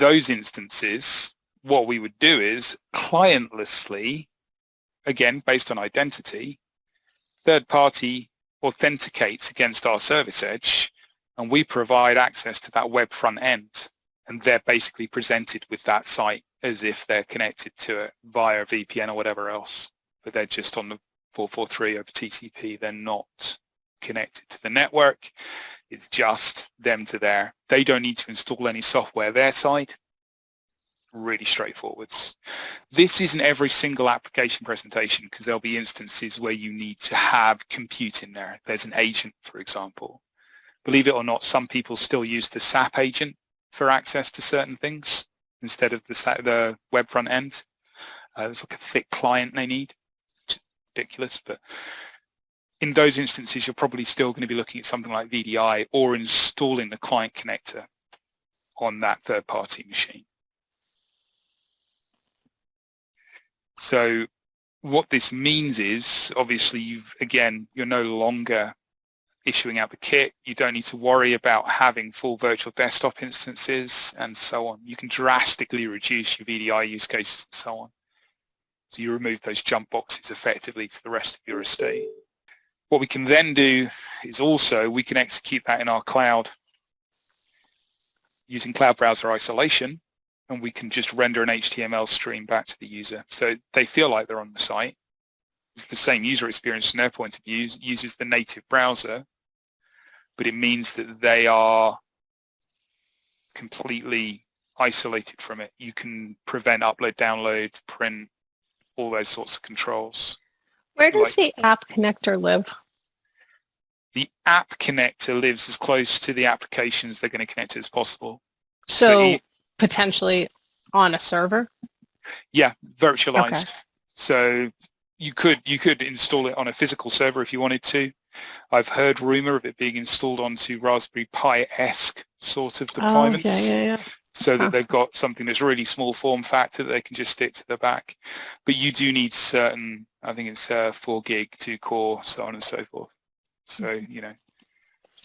those instances, what we would do is clientlessly, again, based on identity, third party authenticates against our service edge, and we provide access to that web front end. And they're basically presented with that site as if they're connected to it via VPN or whatever else, but they're just on the 443 over TCP. They're not connected to the network. It's just them to there. They don't need to install any software their side. Really straightforward. This isn't every single application presentation, because there'll be instances where you need to have compute in there. There's an agent, for example. Believe it or not, some people still use the SAP agent for access to certain things instead of the web front end. It's like a thick client they need. It's ridiculous, but in those instances, you're probably still going to be looking at something like VDI or installing the client connector on that third-party machine. So what this means is, obviously, you're no longer issuing out the kit. You don't need to worry about having full virtual desktop instances and so on. You can drastically reduce your VDI use cases and so on. So you remove those jump boxes effectively to the rest of your estate. What we can then do is also we can execute that in our cloud using cloud browser isolation, and we can just render an HTML stream back to the user. So they feel like they're on the site. It's the same user experience from their point of view, uses the native browser, but it means that they are completely isolated from it. You can prevent upload, download, print, all those sorts of controls. Where does the app connector live? The app connector lives as close to the applications they're going to connect to as possible. So potentially on a server? Yeah, virtualized. Okay. So you could install it on a physical server if you wanted to. I've heard rumor of it being installed onto Raspberry Pi-esque sort of deployments. Yeah. So that they've got something that's really small form factor that they can just stick to the back. But you do need certain, I think it's 4 gig, 2 core, so on and so forth. So,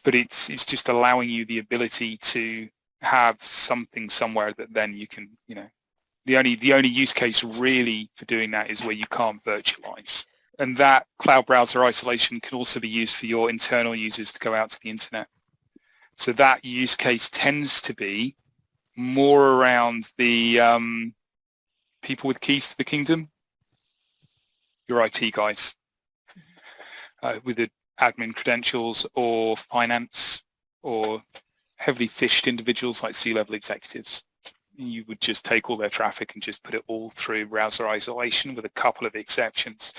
but it's just allowing you the ability to have something somewhere that then you can, the only use case really for doing that is where you can't virtualize. And that cloud browser isolation can also be used for your internal users to go out to the internet. So that use case tends to be more around the people with keys to the kingdom, your IT guys, with the admin credentials, or finance, or heavily fished individuals like C-level executives. You would just take all their traffic and just put it all through browser isolation with a couple of exceptions.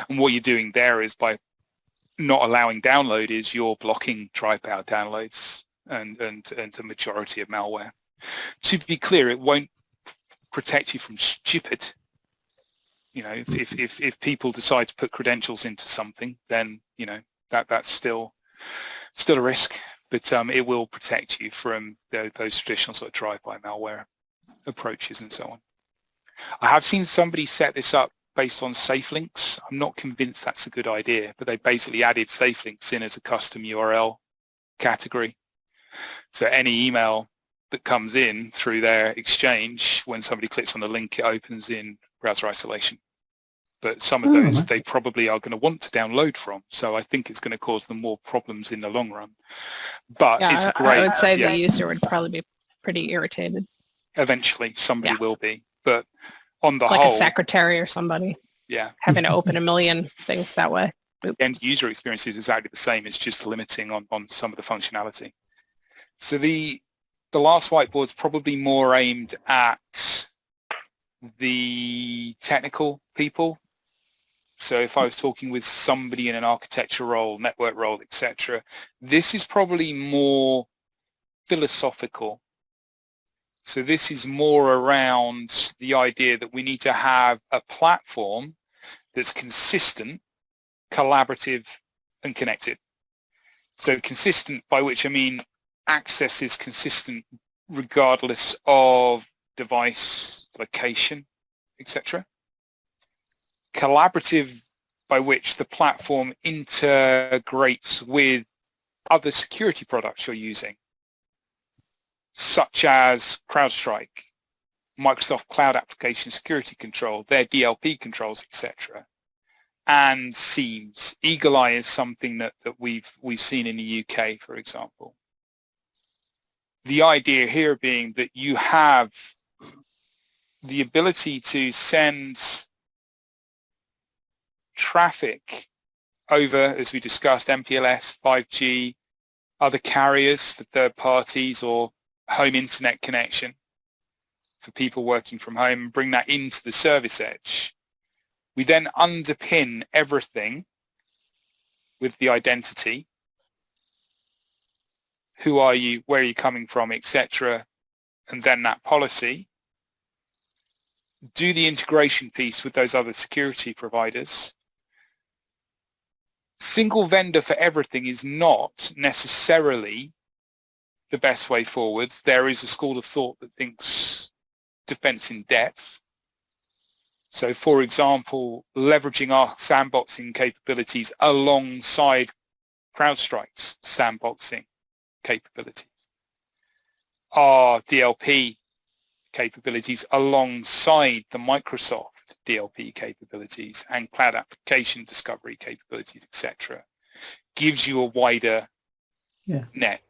And what you're doing there is, by not allowing download, is you're blocking dry-power downloads and a majority of malware. To be clear, it won't protect you from stupid. If people decide to put credentials into something, then that's still a risk. But it will protect you from those traditional sort of drive-by malware approaches and so on. I have seen somebody set this up based on safe links. I'm not convinced that's a good idea, but they basically added safe links in as a custom URL category. So any email that comes in through their exchange, when somebody clicks on the link, it opens in browser isolation. But some of those they probably are going to want to download from, so I think it's going to cause them more problems in the long run. But it's a great... I would say the user would probably be pretty irritated. Eventually, somebody will be. But on the whole... Like a secretary or somebody. Yeah. Having to open a million things that way. The end user experience is exactly the same. It's just limiting on some of the functionality. So the last whiteboard is probably more aimed at the technical people. So if I was talking with somebody in an architecture role, network role, etc., this is probably more philosophical. So this is more around the idea that we need to have a platform that's consistent, collaborative, and connected. So consistent, by which I mean access is consistent regardless of device, location, etc. Collaborative, by which the platform integrates with other security products you're using, such as CrowdStrike Microsoft Cloud Application Security Control, their DLP controls, etc. And Seams. Eagle Eye is something that we've seen in the UK, for example. The idea here being that you have the ability to send traffic over, as we discussed, MPLS, 5G, other carriers for third parties, or home internet connection for people working from home, and bring that into the service edge. We then underpin everything with the identity. Who are you, where are you coming from, etc. And then that policy. Do the integration piece with those other security providers. Single vendor for everything is not necessarily the best way forwards. There is a school of thought that thinks defense in depth. So, for example, leveraging our sandboxing capabilities alongside CrowdStrike's sandboxing capabilities, our DLP capabilities alongside the Microsoft DLP capabilities and cloud application discovery capabilities, etc., gives you a wider net.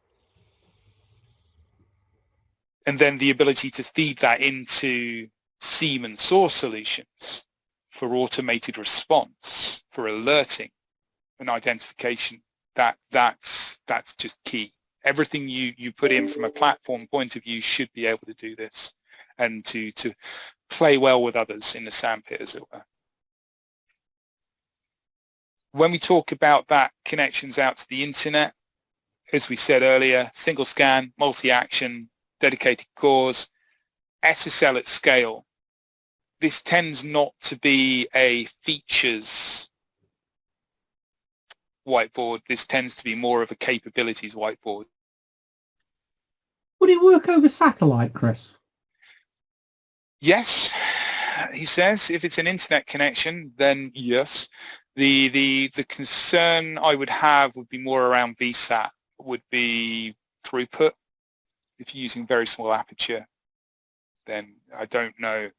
And then the ability to feed that into SIEM and SOAR solutions for automated response, for alerting and identification, that's just key. Everything you put in from a platform point of view should be able to do this and to play well with others in the sandpit, as it were. When we talk about that connections out to the internet, as we said earlier, single scan, multi-action, dedicated cores, SSL at scale. This tends not to be a features whiteboard. This tends to be more of a capabilities whiteboard. Would it work over satellite, Chris? Yes, he says. If it's an internet connection, then yes. The concern I would have would be more around VSAT, would be throughput. If you're using very small aperture, then I don't know.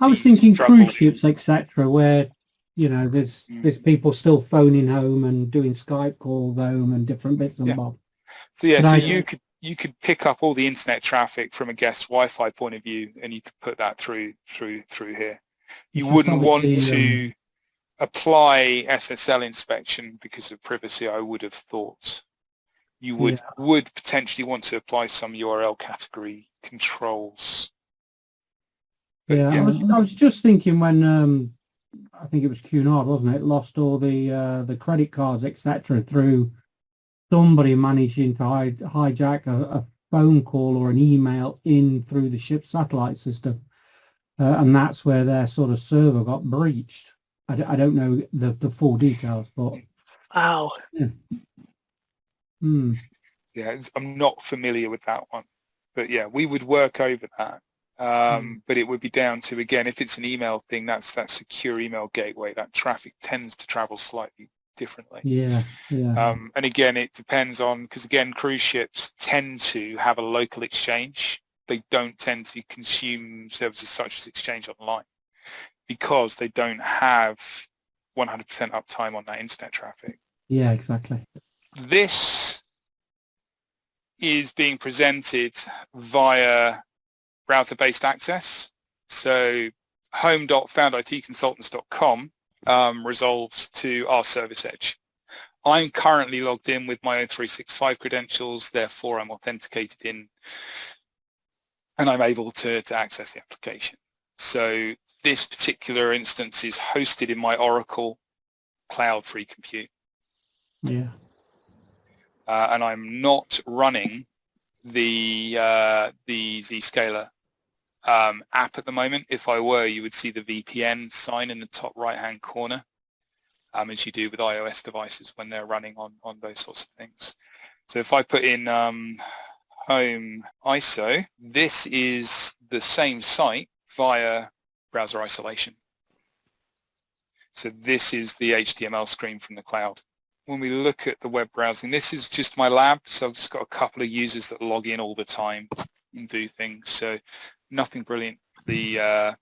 I was thinking cruise ships, etc., where there's people still phoning home and doing Skype calls home and different bits and bobs. So yeah, so you could pick up all the internet traffic from a guest Wi-Fi point of view, and you could put that through here. You wouldn't want to apply SSL inspection because of privacy, I would have thought. You would potentially want to apply some URL category controls. But I was just thinking when I think it was Cunard, wasn't it? Lost all the credit cards, etc., through somebody managing to hijack a phone call or an email in through the ship's satellite system, and that's where their sort of server got breached. I don't know the full details, but wow. Yeah, I'm not familiar with that one, but yeah, we would work over that. But it would be down to, again, if it's an email thing, that's that secure email gateway. That traffic tends to travel slightly differently. And again, it depends on, because again, cruise ships tend to have a local exchange. They don't tend to consume services such as exchange online because they don't have 100% uptime on that internet traffic. Yeah, exactly. This is being presented via browser-based access. So home.founditconsultants.com resolves to our service edge. I'm currently logged in with my own 365 credentials, therefore I'm authenticated in and I'm able to access the application. So this particular instance is hosted in my Oracle Cloud Free Compute. And I'm not running the Zscaler app at the moment. If I were, you would see the VPN sign in the top right-hand corner, as you do with iOS devices when they're running on those sorts of things. So if I put in home ISO, this is the same site via browser isolation. So this is the HTML screen from the cloud. When we look at the web browsing, this is just my lab, so I've just got a couple of users that log in all the time and do things, so nothing brilliant. the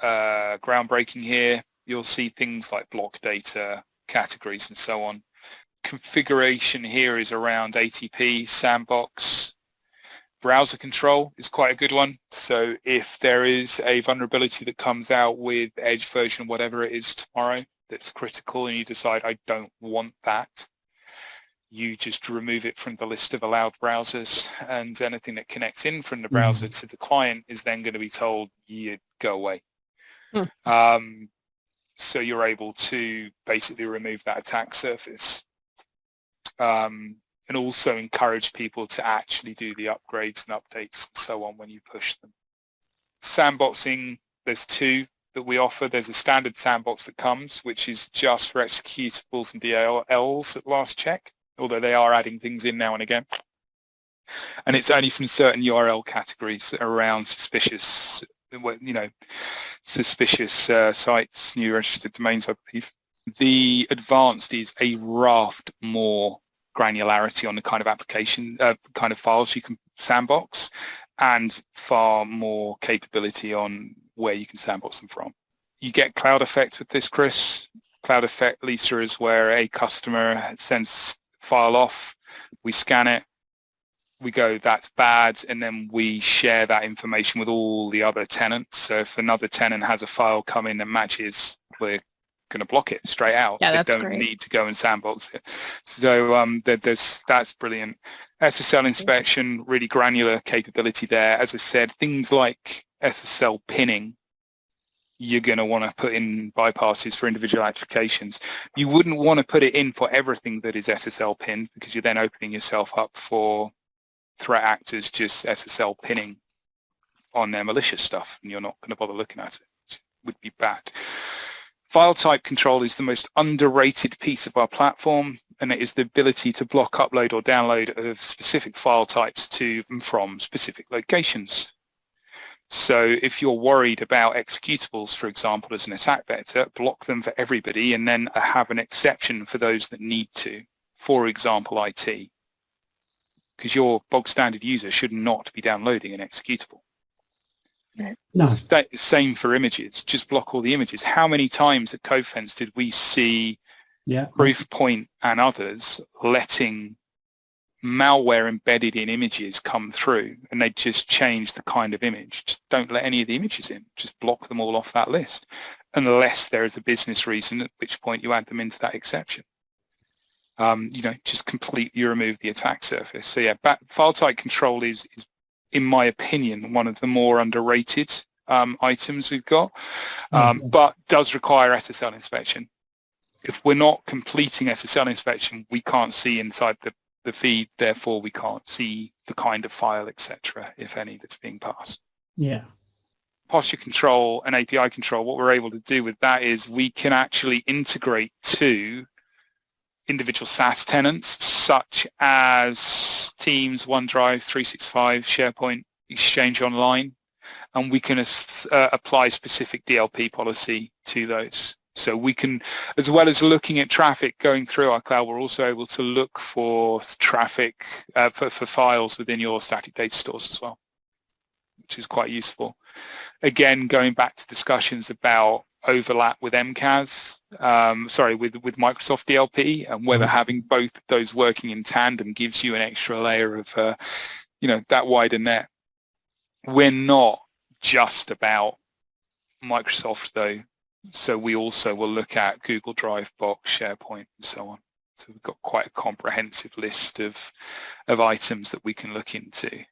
groundbreaking here, you'll see things like block data, categories, and so on. Configuration here is around ATP, sandbox. Browser control is quite a good one. So if there is a vulnerability that comes out with Edge version, whatever it is tomorrow, that's critical, and you decide, I don't want that, you just remove it from the list of allowed browsers, and anything that connects in from the browser to the client is then going to be told, you go away. So you're able to basically remove that attack surface. And also encourage people to actually do the upgrades and updates and so on when you push them. Sandboxing, there's two that we offer. There's a standard sandbox that comes, which is just for executables and DLLs at last check, although they are adding things in now and again. And it's only from certain URL categories around suspicious, suspicious sites, new registered domains, I believe. The advanced is a raft more granularity on the kind of application, kind of files you can sandbox, and far more capability on where you can sandbox them from. You get cloud effect with this, Chris. Cloud effect, Lisa, is where a customer sends file off, we scan it, we go, that's bad, and then we share that information with all the other tenants. So if another tenant has a file come in that matches, we're going to block it straight out. Yeah, they don't need to go and sandbox it. So that's brilliant. SSL inspection, really granular capability there. As I said, things like SSL pinning, you're going to want to put in bypasses for individual applications. You wouldn't want to put it in for everything that is SSL pinned, because you're then opening yourself up for threat actors just SSL pinning on their malicious stuff, and you're not going to bother looking at it. It would be bad. File type control is the most underrated piece of our platform, and it is the ability to block upload or download of specific file types to and from specific locations. So if you're worried about executables, for example, as an attack vector, block them for everybody and then have an exception for those that need to, for example, IT, because your bog standard user should not be downloading an executable. No. Same for images. Just block all the images. How many times at CodeFence did we see Proofpoint and others letting malware embedded in images come through, and they just change the kind of image? Just don't let any of the images in. Just block them all off that list, unless there is a business reason, at which point you add them into that exception. Just completely remove the attack surface. So yeah, file type control is in my opinion, one of the more underrated items we've got, but does require SSL inspection. If we're not completing SSL inspection, we can't see inside the feed, therefore we can't see the kind of file, etc., if any, that's being passed. Yeah. Posture control and API control, what we're able to do with that is we can actually integrate to individual SaaS tenants such as Teams, OneDrive, 365, SharePoint, Exchange Online, and we can apply specific DLP policy to those. So we can, as well as looking at traffic going through our cloud, we're also able to look for traffic for files within your static data stores as well, which is quite useful. Again, going back to discussions about overlap with MCAS, with Microsoft DLP, and whether having both of those working in tandem gives you an extra layer of, that wider net. We're not just about Microsoft though, so we also will look at Google Drive, Box, SharePoint, and so on. So we've got quite a comprehensive list of items that we can look into.